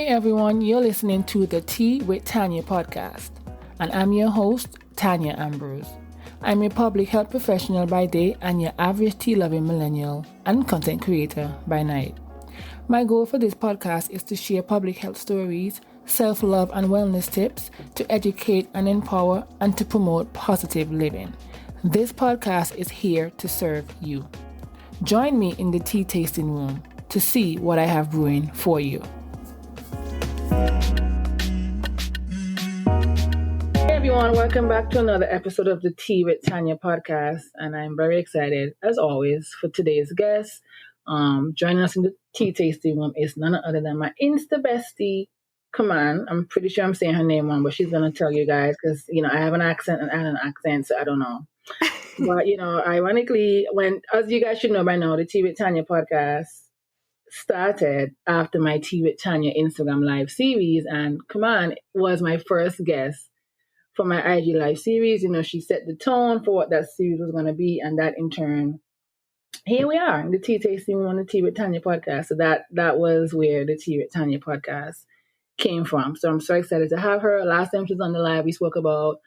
Hey everyone, you're listening to the Tea with Tanya podcast, and I'm your host, Tanya Ambrose. I'm a public health professional by day and your average tea-loving millennial and content creator by night. My goal for this podcast is to share public health stories, self-love and wellness tips to educate and empower and to promote positive living. This podcast is here to serve you. Join me in the tea tasting room to see what I have brewing for you. Hey everyone, welcome back to another episode of the Tea with Tanya podcast, and I'm very excited, as always, for today's guest. Joining us in the tea tasting room is none other than my Insta bestie, Kaman. I'm pretty sure I'm saying her name wrong, but she's gonna tell you guys because I have an accent and I have an accent, so I don't know. But ironically, as you guys should know by now, the Tea with Tanya podcast started after my Tea with Tanya Instagram live series, and Kaman was my first guest for my IG live series. She set the tone for what that series was going to be, and that in turn, here we are, the tea tasting on the Tea with Tanya podcast. So that was where the Tea with Tanya podcast came from. So I'm so excited to have her. Last time she was on the live, we spoke about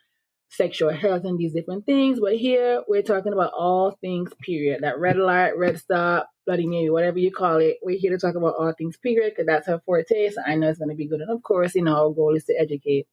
sexual health and these different things, but here we're talking about all things period. That red light, red stop, Bloody Mary, whatever you call it. We're here to talk about all things period because that's her forte. So I know it's going to be good. And of course, our goal is to educate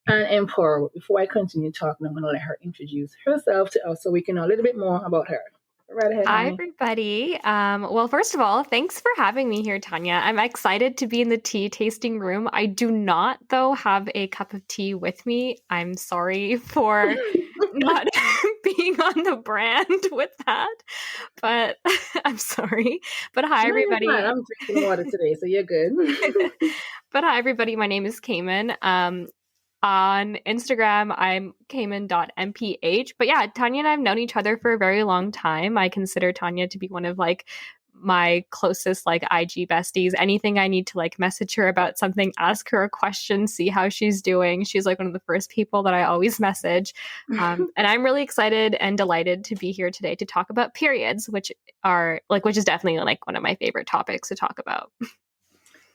and empower. Before I continue talking, I'm going to let her introduce herself to us so we can know a little bit more about her. Right ahead, Hi, honey. everybody. Well, first of all, thanks for having me here, Tanya. I'm excited to be in the tea tasting room. I do not, though, have a cup of tea with me. I'm sorry for not being on the brand with that, but I'm sorry. But hi, everybody. You're fine. I'm drinking water today, so you're good. But hi, everybody. My name is Kaman. On Instagram, I'm Kaman.MPH. But yeah, Tanya and I have known each other for a very long time. I consider Tanya to be one of my closest IG besties. Anything I need to message her about something, ask her a question, see how she's doing. She's one of the first people that I always message. And I'm really excited and delighted to be here today to talk about periods, which is definitely one of my favorite topics to talk about.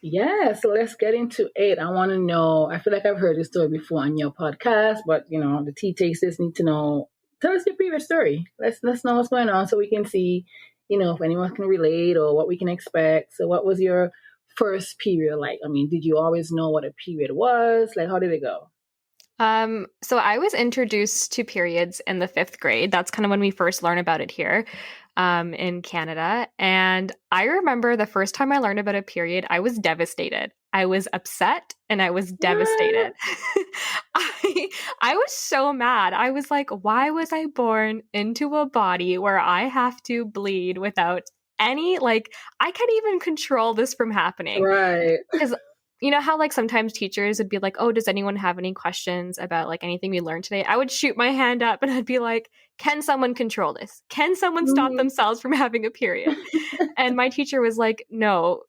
Yeah, so let's get into it. I want to know, I feel like I've heard this story before on your podcast, but the tea tasters need to know. Tell us your previous story. Let's know what's going on so we can see, if anyone can relate or what we can expect. So what was your first period like? I mean, did you always know what a period was? How did it go? So I was introduced to periods in the 5th grade. That's kind of when we first learn about it here in Canada. And I remember the first time I learned about a period, I was devastated. I was upset and I was devastated. I was so mad. I was like, why was I born into a body where I have to bleed without any, I can't even control this from happening. Right. Because you know how sometimes teachers would be like, oh, does anyone have any questions about anything we learned today? I would shoot my hand up and I'd be like, can someone control this? Can someone stop themselves from having a period? And my teacher was like, no,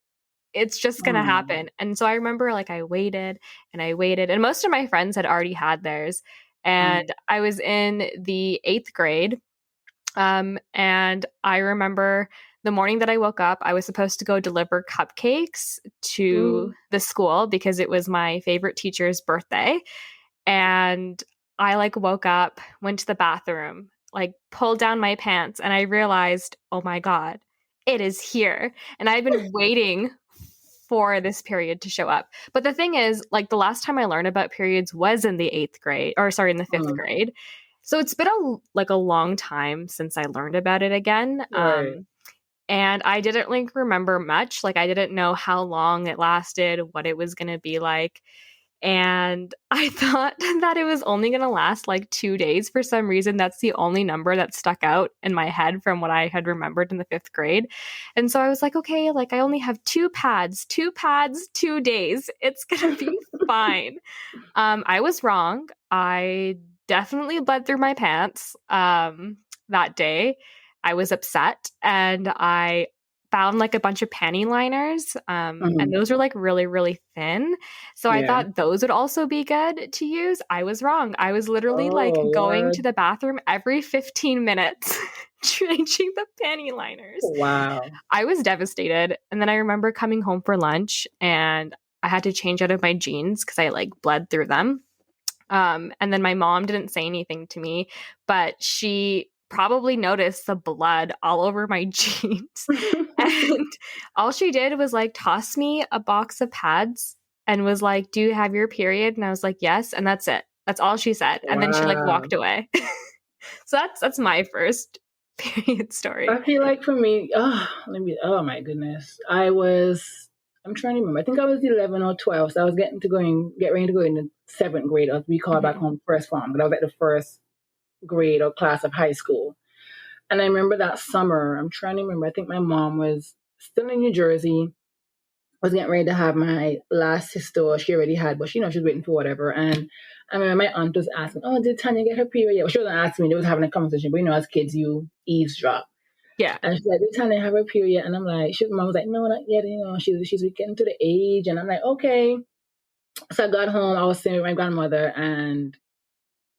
it's just going to happen. And so I remember I waited and I waited, and most of my friends had already had theirs. And I was in the 8th grade. And I remember the morning that I woke up, I was supposed to go deliver cupcakes to the school because it was my favorite teacher's birthday. And I woke up, went to the bathroom, pulled down my pants, and I realized, oh my God, it is here. And I've been waiting for this period to show up. But the thing is, the last time I learned about periods was in the 8th grade, in the 5th grade. So it's been a long time since I learned about it again. Right. And I didn't remember much. I didn't know how long it lasted, what it was going to be like. And I thought that it was only going to last 2 days. For some reason, that's the only number that stuck out in my head from what I had remembered in the 5th grade. And so I was like, okay, I only have 2 pads, 2 days. It's going to be fine. I was wrong. I definitely bled through my pants that day. I was upset, and I found a bunch of panty liners, and those were really, really thin. So I thought those would also be good to use. I was wrong. I was literally going to the bathroom every 15 minutes, changing the panty liners. Wow. I was devastated. And then I remember coming home for lunch, and I had to change out of my jeans because I like bled through them. And then my mom didn't say anything to me, but she probably noticed the blood all over my jeans. And all she did was like toss me a box of pads and was like, "Do you have your period?" And I was like, "Yes." And that's it. That's all she said. And then she like Wow. walked away. So that's my first period story. I feel like for me, oh my goodness. I'm trying to remember. I think I was 11 or 12. So I was get ready to go in the seventh grade, or we call back home first form, but I was at the first grade or class of high school. And I remember that summer, I'm trying to remember, I think my mom was still in New Jersey, was getting ready to have my last sister, or she already had, but she was waiting for whatever. And I remember my aunt was asking, "Oh, did Tanya get her period yet?" Well, she wasn't asking me, they was having a conversation, but as kids, you eavesdrop. Yeah. And she's like, "Did Tanya have her period?" And I'm like, mom was like, "No, not yet. She's getting to the age." And I'm like, "Okay." So I got home, I was staying with my grandmother, and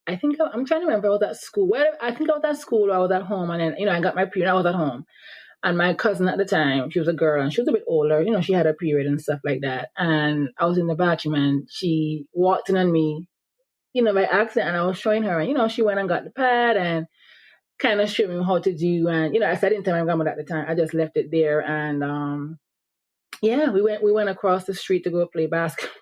I think I'm trying to remember, I was at school. I think I was at school or I was at home, and then, I got my period, I was at home. And my cousin at the time, she was a girl and she was a bit older, she had a period and stuff like that. And I was in the bathroom and she walked in on me, by accident, and I was showing her, and, she went and got the pad and kind of showed me how to do. And, I didn't tell my grandmother at the time, I just left it there. And, yeah, we went across the street to go play basketball.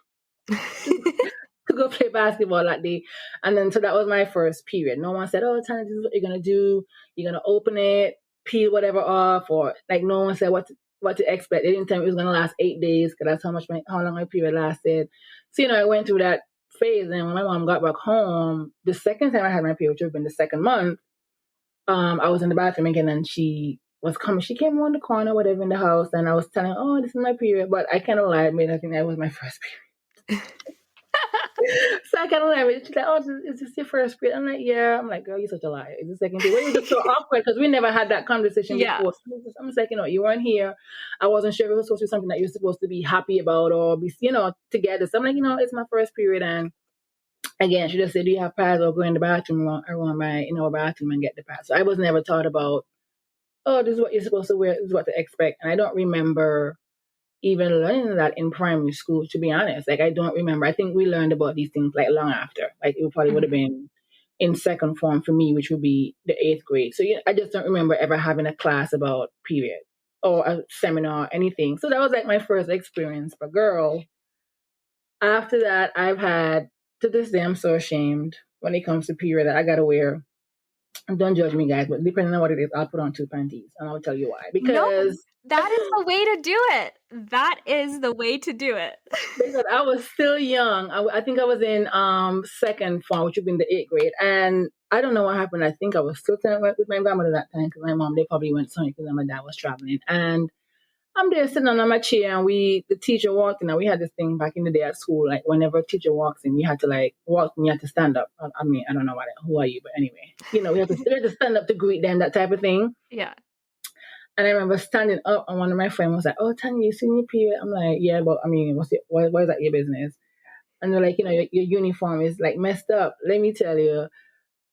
To go play basketball that day. And then, so that was my first period. No one said, "Oh, Tanya, this is what you're going to do. You're going to open it, peel whatever off," or like no one said what to expect. They didn't tell me it was going to last 8 days, because that's how long my period lasted. So, I went through that phase. And when my mom got back home, the second time I had my period, which would have been the second month, I was in the bathroom again, and she was coming. She came around the corner, whatever, in the house, and I was telling her, "Oh, this is my period." But I kind of lied, made I think that was my first period. So I kind of like, she's like, "Oh, is this your first period?" I'm like, "Yeah." I'm like, "Girl, you're such a liar. It's the second period." It was just so awkward because we never had that conversation before. So I'm just like, you weren't here. I wasn't sure if it was supposed to be something that you're supposed to be happy about or be, together. So I'm like, it's my first period. And again, she just said, "Do you have pads?" Or go in the bathroom around my, bathroom and get the pads. So I was never taught about, "Oh, this is what you're supposed to wear. This is what to expect." And I don't remember even learning that in primary school, to be honest. Like, I don't remember. I think we learned about these things like long after. Like, it probably would have been in second form for me, which would be the 8th grade. So I just don't remember ever having a class about period or a seminar or anything. So that was like my first experience. But girl, after that, I've had, to this day, I'm so ashamed when it comes to period that I gotta wear. Don't judge me, guys, but depending on what it is, I'll put on 2 panties, and I'll tell you why. Because that is the way to do it. That is the way to do it. Because I was still young. I think I was in second form, which would be in the 8th grade. And I don't know what happened. I think I was still with my grandmother that time, because my mom, they probably went somewhere because my dad was traveling. And I'm there sitting on my chair, and the teacher walked in, and we had this thing back in the day at school, like whenever a teacher walks in, you had to like walk and you had to stand up. I mean, I don't know who are you, but anyway, we had to stand up to greet them, that type of thing. Yeah. And I remember standing up, and one of my friends was like, "Oh, Tanya, you seen your period?" I'm like, "Yeah, but I mean, why is that your business?" And they're like, your uniform is like messed up. Let me tell you.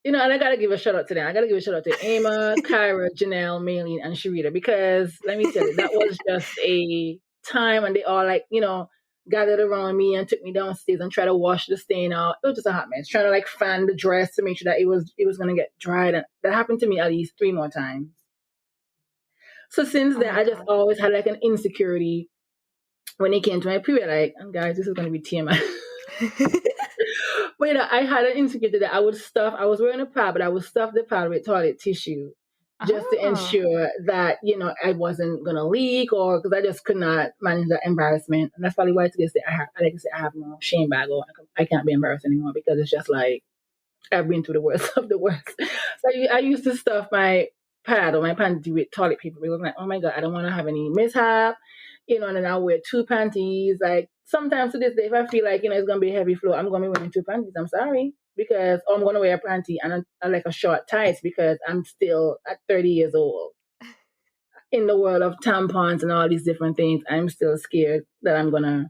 And I got to give a shout out to them. I got to give a shout out to Emma, Kyra, Janelle, Maylene, and Sharita, because let me tell you, that was just a time, and they all like, gathered around me and took me downstairs and tried to wash the stain out. It was just a hot mess, trying to like fan the dress to make sure that it was going to get dried. And that happened to me at least 3 more times. So since then, I just always had like an insecurity when it came to my period. Like, and guys, this is going to be TMI. But I had an insecurity that I was wearing a pad, but I would stuff the pad with toilet tissue just to ensure that, I wasn't going to leak, or because I just could not manage that embarrassment. And that's probably why to this day, I have no shame bag, or I can't be embarrassed anymore, because it's just like, I've been through the worst of the worst. So I used to stuff my pad or my panty with toilet paper, because I'm like, oh my God, I don't want to have any mishap, and then I'll wear 2 panties. Like, sometimes to this day, if I feel like, it's going to be a heavy flow, I'm going to be wearing 2 panties. I'm sorry, because I'm going to wear a panty and I like a short tights, because I'm still at 30 years old. In the world of tampons and all these different things, I'm still scared that I'm going to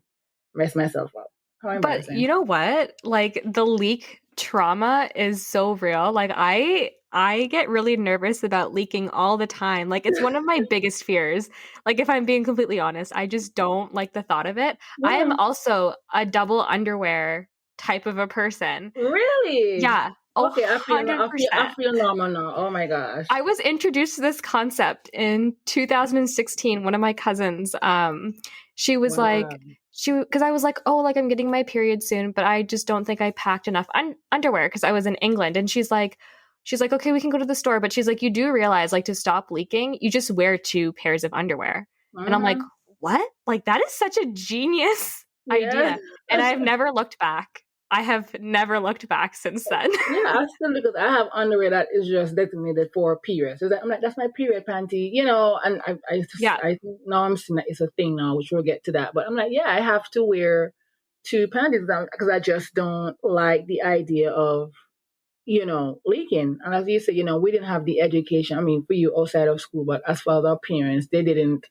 mess myself up. How embarrassing. But you know what? Like, the leak trauma is so real. Like, I I get really nervous about leaking all the time. Like, it's one of my biggest fears. Like, if I'm being completely honest, I just don't like the thought of it. I am Yeah. also a double underwear type of a person. Really? Yeah, Okay, I 100%. feel normal now. Oh my gosh. I was introduced to this concept in 2016. One of my cousins, she was like, Wow. because I was like, oh, like I'm getting my period soon, but I just don't think I packed enough underwear because I was in England. And she's like, okay, we can go to the store, but she's like, you do realize, like, to stop leaking, you just wear 2 pairs of underwear. And I'm like, Mm-hmm. what? Like, that is such a genius Yeah. idea. And I've never looked back. I have never looked back since then. Yeah, I still because I have underwear that is just designated for periods. So that, I'm like, that's my period panty, and Yeah. I think now I'm seeing that it's a thing now, which we'll get to that. But I'm like, yeah, I have to wear 2 panties because I just don't like the idea of, leaking. And as you say, we didn't have the education. I mean, for you outside of school, but as far as our parents, they didn't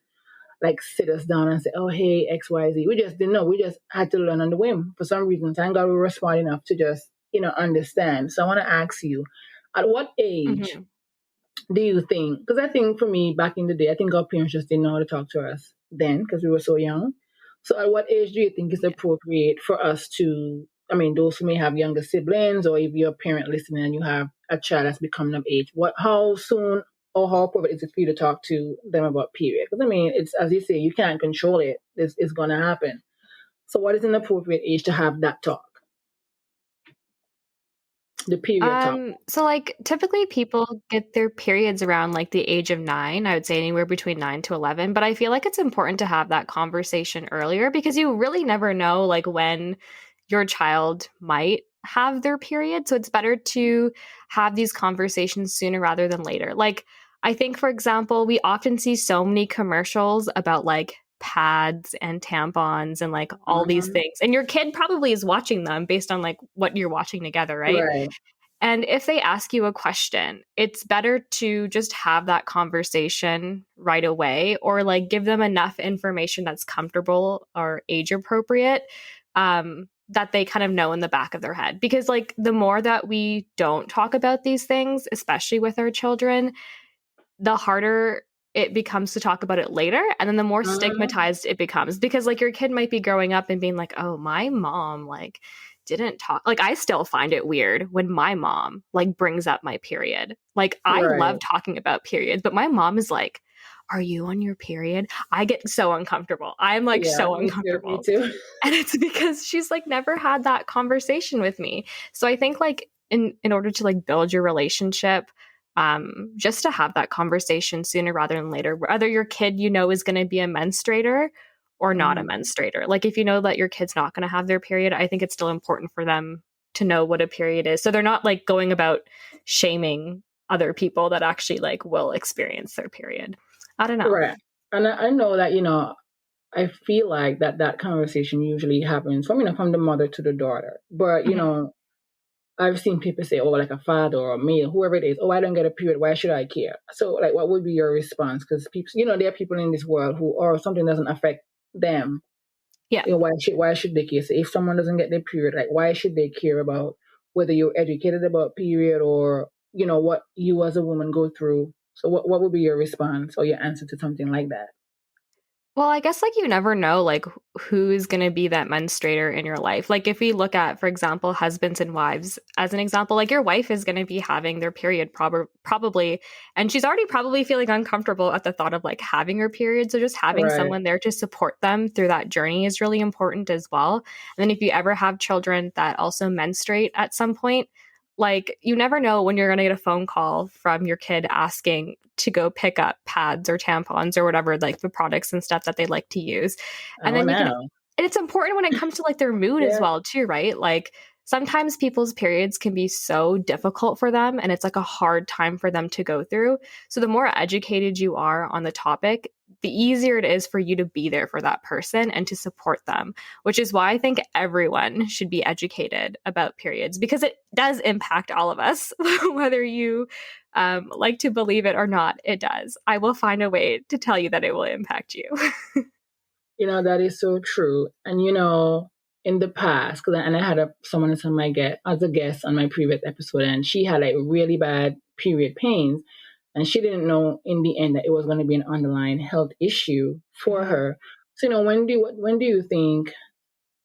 like sit us down and say, oh, hey, XYZ. We just didn't know. We just had to learn on the whim. For some reason, thank God we were smart enough to just, understand. So I want to ask you, at what age Hmm. do you think, because I think for me, back in the day, I think our parents just didn't know how to talk to us then because we were so young. So at what age do you think is Yeah. appropriate for us to, I mean, those who may have younger siblings or if you're a parent listening and you have a child that's becoming of age, how soon or how appropriate is it for you to talk to them about period? Because I mean, it's, as you say, you can't control it. It's going to happen. So what is an appropriate age to have that talk, the period talk? So like typically people get their periods around like the age of 9. I would say anywhere between 9 to 11, but I feel like it's important to have that conversation earlier because you really never know like when your child might have their period. So it's better to have these conversations sooner rather than later. Like I think for example, we often see so many commercials about like pads and tampons and like all these Mhm. things. And your kid probably is watching them based on like what you're watching together, right? Right. And if they ask you a question, it's better to just have that conversation right away or like give them enough information that's comfortable or age appropriate that they kind of know in the back of their head. Because like the more that we don't talk about these things, especially with our children, the harder it becomes to talk about it later. And then the more Mhm. stigmatized it becomes because like your kid might be growing up and being like, oh, my mom like didn't talk. Like I still find it weird when my mom like brings up my period. Like I love Right. talking about periods, but my mom is like, are you on your period? I get so uncomfortable. I'm like Yeah, so me too. Me uncomfortable. too. And it's because she's like never had that conversation with me. So I think like in order to like build your relationship, just to have that conversation sooner rather than later, whether your kid, is going to be a menstruator or not a Mhm. menstruator. Like if you know that your kid's not going to have their period, I think it's still important for them to know what a period is. So they're not like going about shaming other people that actually like will experience their period. I don't know. Right. And I know that, I feel like that conversation usually happens from the mother to the daughter. But, Mhm. I've seen people say, oh, like a father or a male, whoever it is, oh, I don't get a period. Why should I care? So, like, what would be your response? Because people, there are people in this world who, or something doesn't affect them. Yeah. Why should they care? So if someone doesn't get their period, like, why should they care about whether you're educated about period or, what you as a woman go through? So, what would be your response or your answer to something like that? Well, I guess like you never know like who's going to be that menstruator in your life. Like if we look at for example husbands and wives as an example, like your wife is going to be having their period probably and she's already probably feeling uncomfortable at the thought of like having her period. So just having Right. someone there to support them through that journey is really important as well. And then if you ever have children that also menstruate at some point, like you never know when you're going to get a phone call from your kid asking to go pick up pads or tampons or whatever like the products and stuff that they like to use. And Oh, then you can now. and it's important when it comes to like their mood as Yeah. well too, right? Like sometimes people's periods can be so difficult for them and it's like a hard time for them to go through. So the more educated you are on the topic, the easier it is for you to be there for that person and to support them, which is why I think everyone should be educated about periods because it does impact all of us, whether you like to believe it or not, it does. I will find a way to tell you that it will impact you. That is so true. And, in the past, and I had someone as a guest on my previous episode, and she had like really bad period pains, and she didn't know in the end that it was going to be an underlying health issue for her. So, when do you think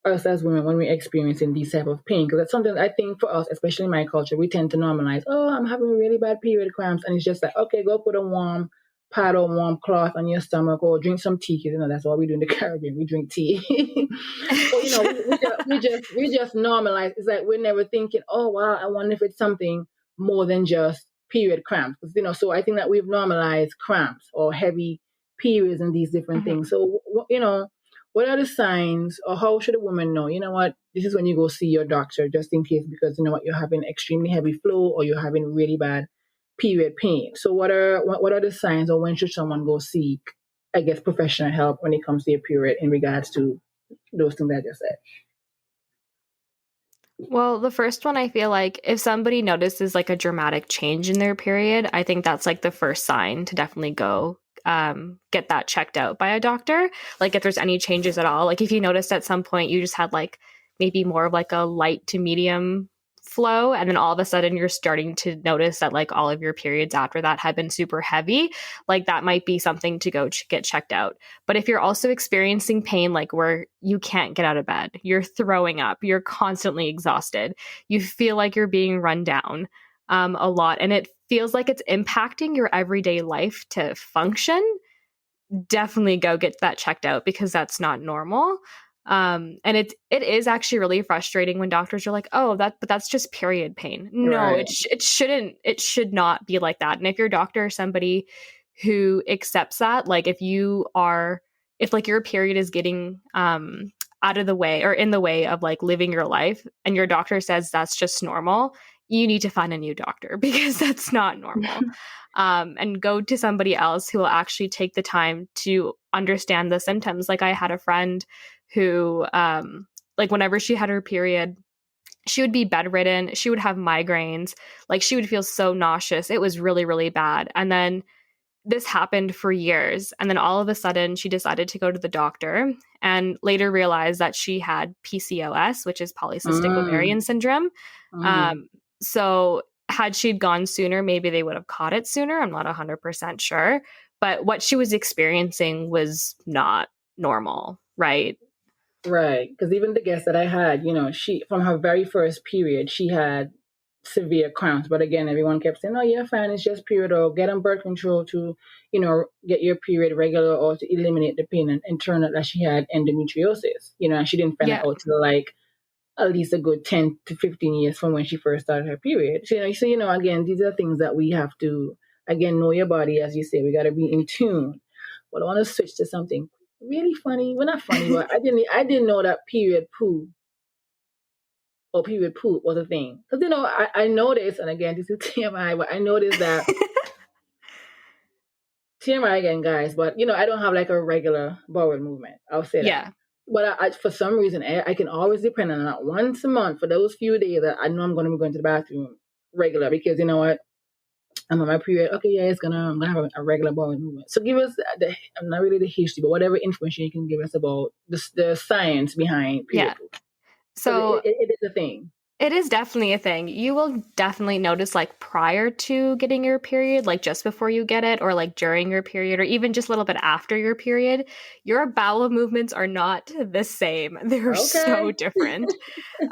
us as women, when we're experiencing these type of pain, because that's something I think for us, especially in my culture, we tend to normalize, oh, I'm having really bad period cramps, and it's just like, okay, go put a warm pad or warm cloth on your stomach, or drink some tea, because that's what we do in the Caribbean, we drink tea. But we just normalize. It's like we're never thinking, oh wow, I wonder if it's something more than just period cramps, because so I think that we've normalized cramps or heavy periods and these different things. So what are the signs, or how should a woman know, what, this is when you go see your doctor, just in case, because you're having extremely heavy flow or you're having really bad period pain. So what are the signs, or when should someone go seek, I guess, professional help when it comes to your period in regards to those things that I just said? Well, the first one, I feel like if somebody notices like a dramatic change in their period, I think that's like the first sign to definitely go get that checked out by a doctor. Like if there's any changes at all, like if you noticed at some point you just had like maybe more of like a light to medium flow, and then all of a sudden you're starting to notice that like all of your periods after that have been super heavy, like that might be something to go get checked out. But if you're also experiencing pain, like where you can't get out of bed, you're throwing up, you're constantly exhausted, you feel like you're being run down a lot, and it feels like it's impacting your everyday life to function, definitely go get that checked out, because that's not normal. And it is actually really frustrating when doctors are like, oh, but that's just period pain. No, Right. it should not be like that. And if your doctor is somebody who accepts that, like if like your period is getting out of the way or in the way of like living your life, and your doctor says that's just normal, you need to find a new doctor, because that's not normal. And go to somebody else who will actually take the time to understand the symptoms. Like I had a friend who, like whenever she had her period, she would be bedridden, she would have migraines, like she would feel so nauseous. It was really, really bad. And then this happened for years. And then all of a sudden, she decided to go to the doctor and later realized that she had PCOS, which is polycystic Mm, ovarian syndrome. mm. So, had she gone sooner, maybe they would have caught it sooner. I'm not 100% sure. But what she was experiencing was not normal, right? Right. Because even the guest that I had, she, from her very first period, she had severe cramps. But again, everyone kept saying, oh, you're fine. It's just period, or get on birth control to, get your period regular, or to eliminate the pain. And turned out that she had endometriosis, and she didn't find it Yeah. out till like at least a good 10 to 15 years from when she first started her period. So, again, these are things that we have to, again, know your body, as you say, we got to be in tune. But I want to switch to something really funny. Well, not funny, but I didn't know that period poo or period poop was a thing. Because, I noticed, and again, this is TMI, but I noticed that TMI again, guys, but, I don't have like a regular bowel movement. I'll say that. Yeah. But for some reason, I can always depend on that once a month for those few days that I know I'm going to be going to the bathroom regular, because you know what? I'm on my period. Okay, yeah, I'm gonna have a regular bowel movement. So give us I'm not really the history, but whatever information you can give us about the science behind period Yeah. poop, because So it is a thing. it is definitely a thing. You will definitely notice like prior to getting your period, like just before you get it, or like during your period, or even just a little bit after your period, your bowel movements are not the same. They're so Okay. different.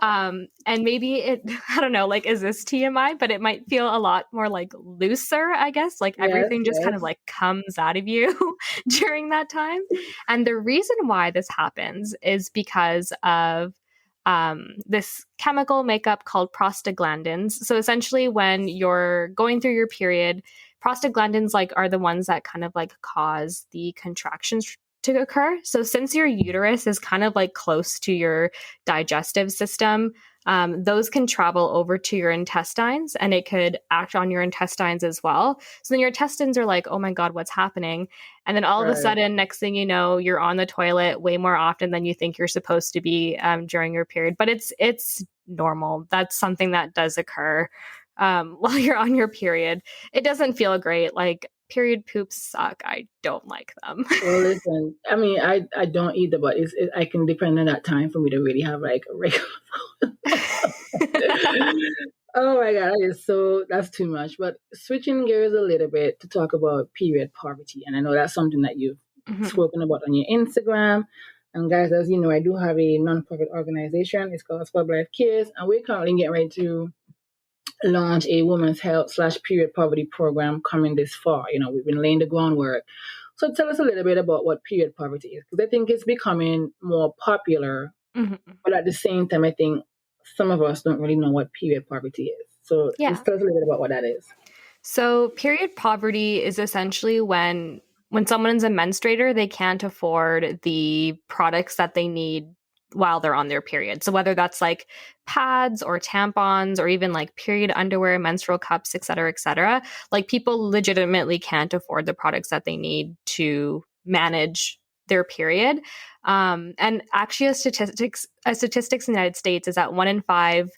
And maybe I don't know, like, is this TMI? But it might feel a lot more like looser, I guess. Like Yes, everything just kind of yes. like comes out of you during that time. And the reason why this happens is because of this chemical makeup called prostaglandins. So essentially, when you're going through your period, prostaglandins like are the ones that kind of like cause the contractions to occur. So since your uterus is kind of like close to your digestive system, those can travel over to your intestines, and it could act on your intestines as well. So then your intestines are like, oh my God, what's happening? And then all of a Right. sudden, next thing you know, you're on the toilet way more often than you think you're supposed to be during your period. But it's normal. That's something that does occur while you're on your period. It doesn't feel great. Like period poops suck. I don't like them. Well, listen, I mean, I don't either, but I can depend on that time for me to really have like a regular. Oh my God, that's too much. But switching gears a little bit to talk about period poverty, and I know that's something that you've Mhm. spoken about on your Instagram. And guys, as you know, I do have a non-profit organization. It's called Spot Life Kids, and we're currently getting ready to launch a women's health / period poverty program coming this fall. We've been laying the groundwork. So tell us a little bit about what period poverty is, because I think it's becoming more popular, Mhm. but at the same time, I think some of us don't really know what period poverty is. So Yeah. just tell us a little bit about what that is. So period poverty is essentially when someone's a menstruator, they can't afford the products that they need while they're on their period. So whether that's like pads or tampons or even like period underwear, menstrual cups, et cetera, like people legitimately can't afford the products that they need to manage their period. And actually, a statistics in the United States is that 1 in 5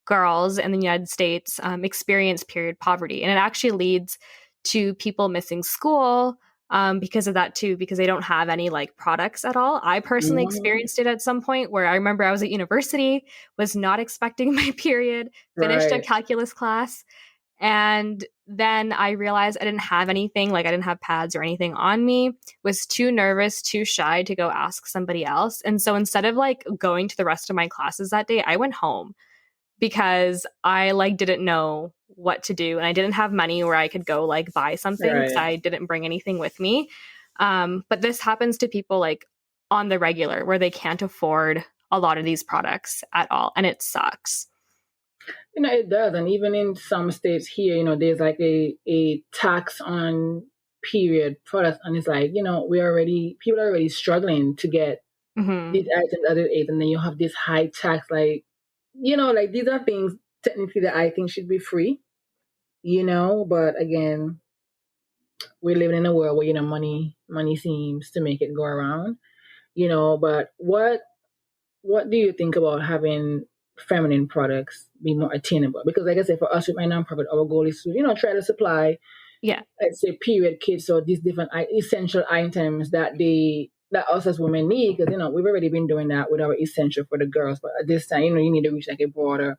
girls in the United States experience period poverty. And it actually leads to people missing school because of that too, because they don't have any like products at all. I personally Mhm. experienced it at some point where I remember I was at university, was not expecting my period, finished a Right. calculus class, and then I realized I didn't have anything, like I didn't have pads or anything on me, was too nervous, too shy to go ask somebody else. And so instead of like going to the rest of my classes that day, I went home because I like didn't know what to do and I didn't have money where I could go like buy something because Right. I didn't bring anything with me. But this happens to people like on the regular where they can't afford a lot of these products at all, and it sucks. It does. And even in some states here, there's like a tax on period products. And it's like, people are already struggling to get Hmm. these items at their age. And then you have this high tax, like, like these are things technically that I think should be free, but again, we're living in a world where, money seems to make it go around, but what do you think about having feminine products be more attainable? Because, like I said, for us with my nonprofit, our goal is to, try to supply, Yeah. let's say, period kits or these different essential items that us as women need. Because we've already been doing that with our essential for the girls, but at this time, you need to reach like a broader,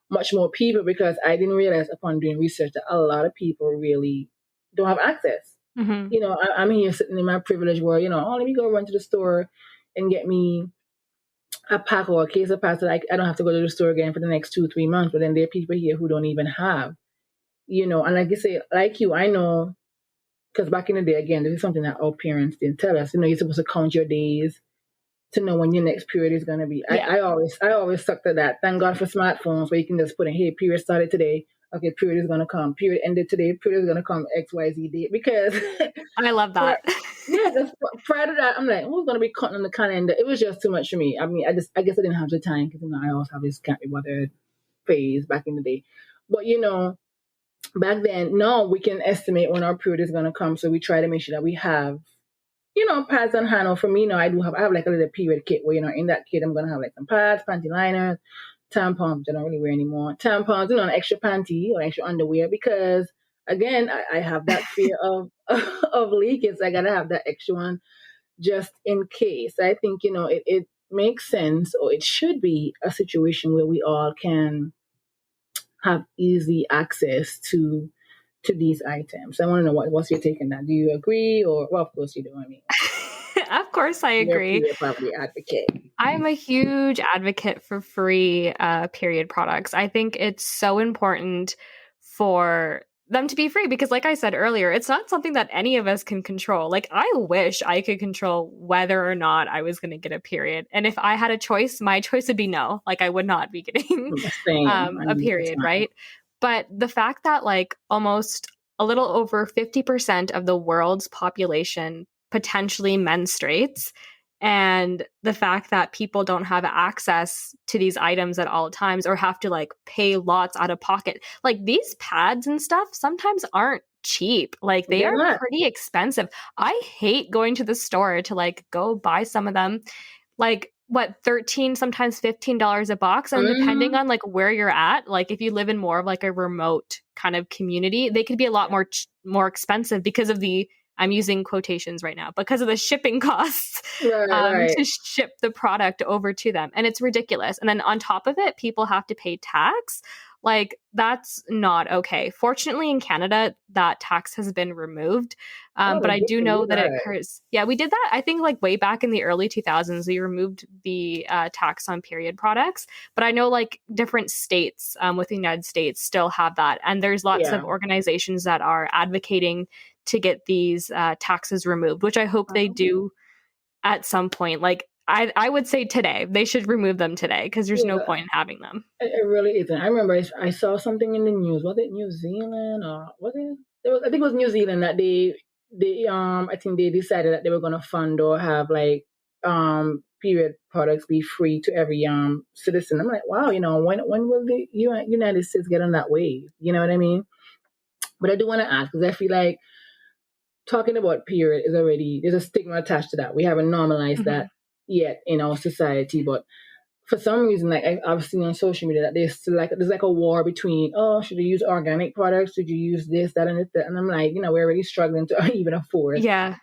much more people. Because I didn't realize upon doing research that a lot of people really don't have access. Hmm. I'm here sitting in my privileged world. Oh, let me go run to the store and get me a pack or a case of pasta. I don't have to go to the store again for the next 2 3 months. But then there are people here who don't even have, and like you say, like you, I know, because back in the day, again, this is something that our parents didn't tell us. You're supposed to count your days to know when your next period is going to be. Yeah. I always stuck to that. Thank God for smartphones where you can just put in, hey, period started today. Okay, period is going to come. Period ended today. Period is going to come XYZ date. Because I love for, that. yeah, because prior to that, I'm like, who's going to be cutting on the calendar? It was just too much for me. I mean, I guess I didn't have the time because I also have this can't be bothered phase back in the day. But back then, no, we can estimate when our period is going to come. So we try to make sure that we have, pads on hand. Or for me, I have like a little period kit where, in that kit, I'm going to have like some pads, panty liners, tampons, which I don't really wear anymore. Tampons, an extra panty or extra underwear because, again, I have that fear of of leakage. So I got to have that extra one just in case. I think, it makes sense, or it should be a situation where we all can have easy access to these items. I want to know what's your take on that. Do you agree? Or, well, of course you do. I mean, Of course, I you're a agree. period poverty advocate. I'm a huge advocate for free period products. I think it's so important for them to be free because, like I said earlier, it's not something that any of us can control. Like, I wish I could control whether or not I was going to get a period. And if I had a choice, my choice would be no. Like, I would not be getting Same. I a mean, it's period, fine. right? But the fact that, like, almost a little over 50% of the world's population potentially menstruates, and the fact that people don't have access to these items at all times or have to like pay lots out of pocket. Like these pads and stuff sometimes aren't cheap. Like they They're are not. pretty expensive. I hate going to the store to like go buy some of them. Like what, 13 sometimes $15 a box, and depending Mm-hmm. on like where you're at, like if you live in more of like a remote kind of community, they could be a lot more more expensive because of the, I'm using quotations right now, because of the shipping costs Right. to ship the product over to them. And it's ridiculous. And then on top of it, people have to pay tax. Like, that's not okay. Fortunately, in Canada, that tax has been removed. Oh, But well, I good do for know you, that it right? occurs. Yeah, we did that, I think, like way back in the early 2000s. We removed the tax on period products. But I know like different states within the United States still have that. And there's lots of Yeah. organizations that are advocating to get these taxes removed, which I hope they do at some point. Like, I would say today, they should remove them today because there's no Yeah. point in having them. It really isn't. I remember I saw something in the news. Was it New Zealand or was it? I think it was New Zealand that they I think they decided that they were gonna fund or have like period products be free to every citizen. I'm like, wow, when will the United States get on that wave? You know what I mean? But I do want to ask because I feel like talking about period is already there's a stigma attached to that. We haven't normalized Mhm. that yet in our society, but for some reason, like I've seen on social media that there's like a war between, oh, should you use organic products? Should you use this, that, and that? And I'm like, we're already struggling to even afford Yeah.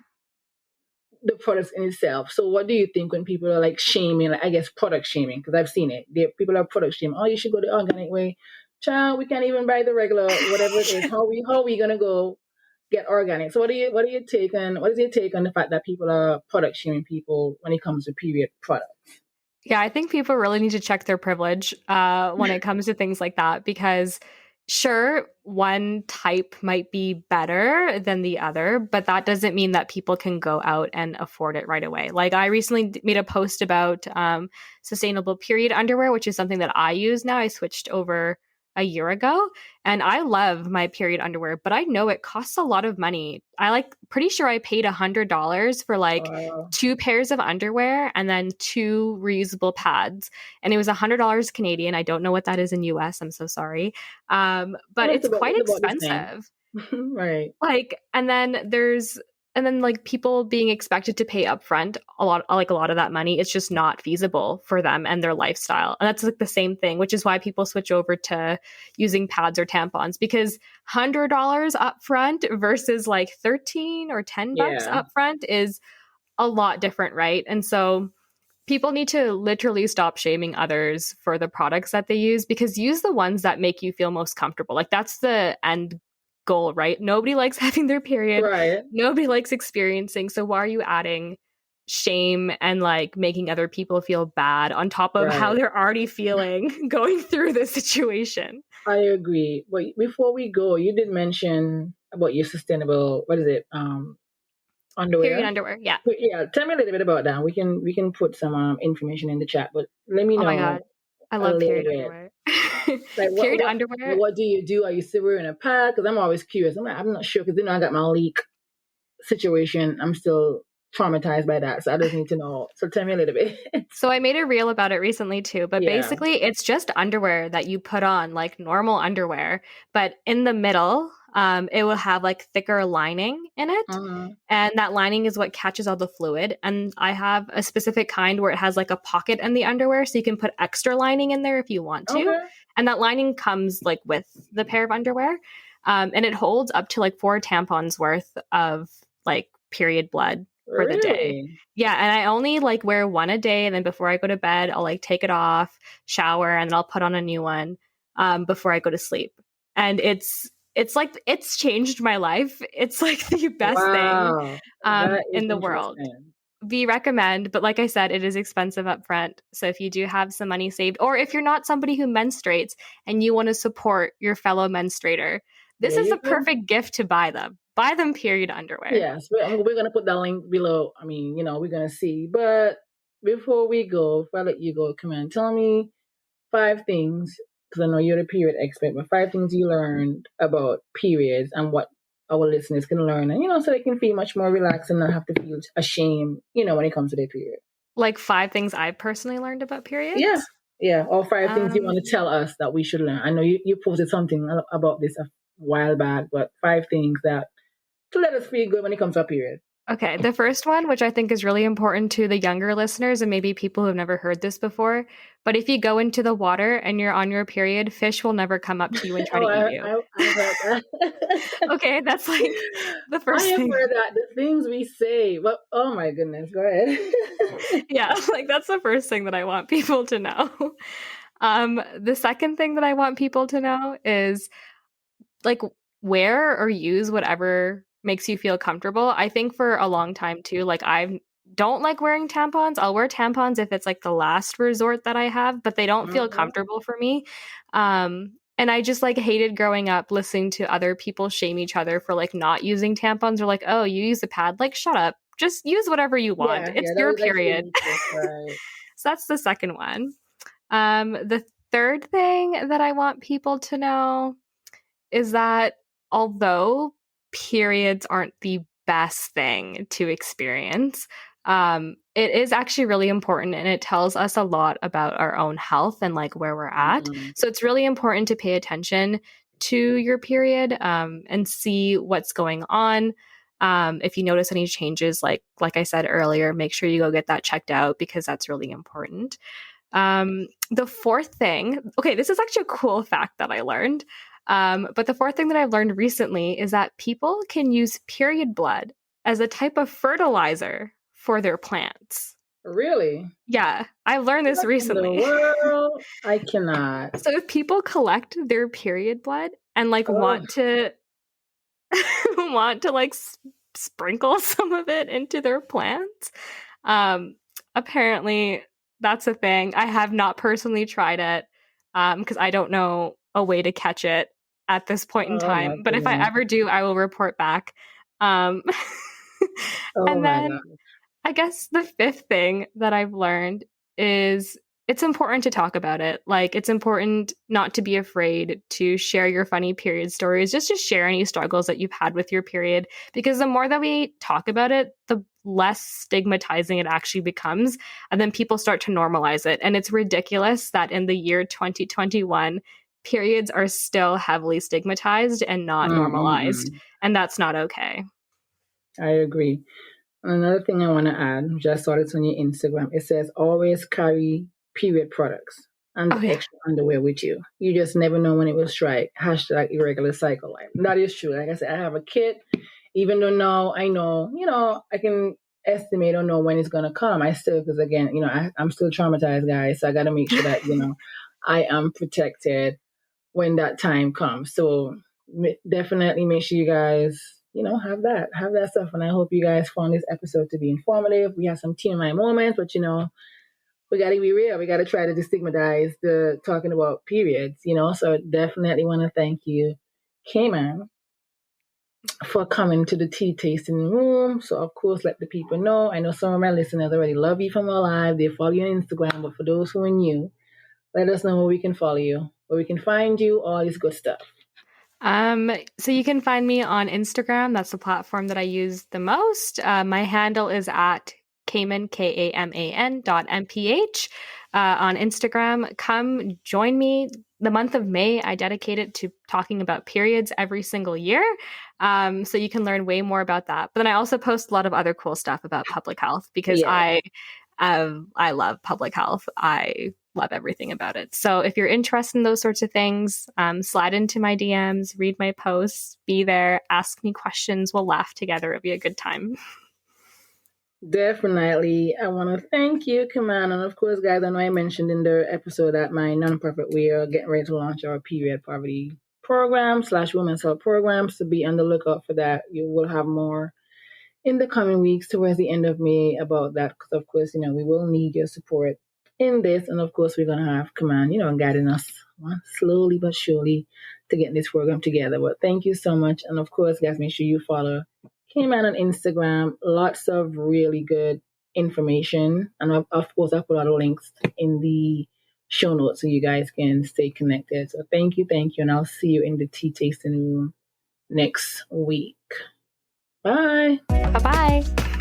the products in itself. So what do you think when people are like shaming, like I guess product shaming? Because I've seen it. People are product shaming. Oh, you should go the organic way. Child, we can't even buy the regular whatever it is. How are we gonna go get organic? So what is your take on the fact that people are product shaming people when it comes to period products? Yeah, I think people really need to check their privilege when it comes to things like that because, sure, one type might be better than the other, but that doesn't mean that people can go out and afford it right away. Like, I recently made a post about sustainable period underwear, which is something that I use now. I switched over a year ago and I love my period underwear, but I know it costs a lot of money. Pretty sure I paid $100 for like Wow. two pairs of underwear and then two reusable pads. And it was $100 Canadian. I don't know what that is in US. I'm so sorry. But Well, it's quite it's about the same. expensive. Right. Like, and then like people being expected to pay upfront a lot of that money, it's just not feasible for them and their lifestyle. And that's like the same thing, which is why people switch over to using pads or tampons because $100 upfront versus like 13 or $10 Yeah. upfront is a lot different, right? And so people need to literally stop shaming others for the products that they use because use the ones that make you feel most comfortable. Like that's the end goal, right? Nobody likes having their period. Right. Nobody likes experiencing. So why are you adding shame and like making other people feel bad on top of how Right. they're already feeling going through this situation? I agree. But before we go, you did mention about your sustainable, what is it? Period Underwear. underwear. Yeah. But yeah, tell me a little bit about that. We can put some information in the chat, but let me Oh my know God. I a love little period bit. underwear. Like Period underwear. what do you do? Are you still wearing a pad? Because I'm always curious. I'm not sure because I got my leak situation. I'm still traumatized by that, so I just need to know. So tell me a little bit. So I made a reel about it recently too, but Yeah. basically it's just underwear that you put on like normal underwear, but in the middle, it will have like thicker lining in it. Uh-huh. And that lining is what catches all the fluid. And I have a specific kind where it has like a pocket in the underwear, so you can put extra lining in there if you want to. Okay. And that lining comes like with the pair of underwear. And it holds up to like 4 tampons worth of like period blood for the day. Really? Yeah, and I only like wear one a day, and then before I go to bed, I'll like take it off, shower, and then I'll put on a new one before I go to sleep. And it's like it's changed my life. It's like the best thing Wow. That is in the world. interesting. We recommend, but like I said, it is expensive up front. So if you do have some money saved, or if you're not somebody who menstruates and you want to support your fellow menstruator, this There is you the go. perfect gift to buy them. Buy them period underwear. Yes, we're gonna put that link below. I mean, we're gonna see. But before we go, if I let you go, come on, tell me 5 things, because I know you're the period expert, but 5 things you learned about periods and what our listeners can learn, and so they can feel much more relaxed and not have to feel ashamed, when it comes to their period. Like 5 things I've personally learned about Yeah, periods. yeah. Or 5 things you Um, want to tell us that we should learn. I know you posted something about this a while back, but 5 things that to let us feel good when it comes to a period. Okay, the first one, which I think is really important to the younger listeners and maybe people who have never heard this before, but if you go into the water and you're on your period, fish will never come up to you and try Oh, to eat you. I've heard that. Okay, that's like the I first have thing. heard that. The things we say. But oh my goodness, go ahead. Yeah, like that's the first thing that I want people to know. The second thing that I want people to know is like wear or use whatever makes you feel comfortable. I think for a long time too, like I don't like wearing tampons. I'll wear tampons if it's like the last resort that I have, but they don't feel Mhm. comfortable for me. And I just like hated growing up listening to other people shame each other for like not using tampons or like, oh, you use a pad. Like, shut up. Just use whatever you want. Yeah, It's that your was actually period. me too. Right. So that's the second one. The third thing that I want people to know is that although periods aren't the best thing to experience, it is actually really important and it tells us a lot about our own health and like where we're at. Mhm. So it's really important to pay attention to your period and see what's going on. If you notice any changes, like I said earlier, make sure you go get that checked out because that's really important. The fourth thing, okay, this is actually a cool fact that I learned. But the fourth thing that I've learned recently is that people can use period blood as a type of fertilizer for their plants. Really? Yeah, I learned this What in the recently. world? I cannot. So if people collect their period blood and like Oh, want to want to like sprinkle some of it into their plants, apparently that's a thing. I have not personally tried it because I don't know a way to catch it at this point in oh my time. But if I goodness. ever do, I will report back. Um, Oh and my then God. I guess the fifth thing that I've learned is it's important to talk about it. Like, it's important not to be afraid to share your funny period stories, just to share any struggles that you've had with your period. Because the more that we talk about it, the less stigmatizing it actually becomes. And then people start to normalize it. And it's ridiculous that in the year 2021, periods are still heavily stigmatized and not normalized. Mm-mm-mm. And that's not okay. I agree. And another thing I want to add, just saw this on your Instagram. It says always carry period products and Oh, yeah. extra underwear with you. You just never know when it will strike. Hashtag irregular cycle line. That is true. Like I said, I have a kit. Even though now I know, I can estimate or know when it's gonna come. I still, because again, I'm still traumatized, guys. So I got to make sure that I am protected when that time comes. So definitely make sure you guys, have that stuff. And I hope you guys found this episode to be informative. We have some TMI moments, but we got to be real. We got to try to destigmatize the talking about periods. So definitely want to thank you, Kaman, for coming to the tea tasting room. So of course, let the people know. I know some of my listeners already love you from our live. They follow you on Instagram, but for those who are new, let us know where we can follow you, where we can find you, all this good stuff. So you can find me on Instagram. That's the platform that I use the most. My handle is at Kaman, KAMAN.MPH on Instagram. Come join me. The month of May, I dedicate it to talking about periods every single year. So you can learn way more about that. But then I also post a lot of other cool stuff about public health because Yeah. I love public health. I love everything about it. So if you're interested in those sorts of things, slide into my DMs, read my posts, be there, ask me questions. We'll laugh together. It'll be a good time. Definitely. I want to thank you, Kaman. And of course, guys, I know I mentioned in the episode that my nonprofit, we are getting ready to launch our period poverty program / women's health programs. So be on the lookout for that. You will have more in the coming weeks towards the end of May about that. Because, of course, we will need your support in this. And, of course, we're going to have Kaman, guiding us slowly but surely to get this program together. But thank you so much. And, of course, guys, make sure you follow Kaman on Instagram. Lots of really good information. And, of course, I put all the links in the show notes so you guys can stay connected. So thank you. And I'll see you in the tea tasting room next week. Bye. Bye bye.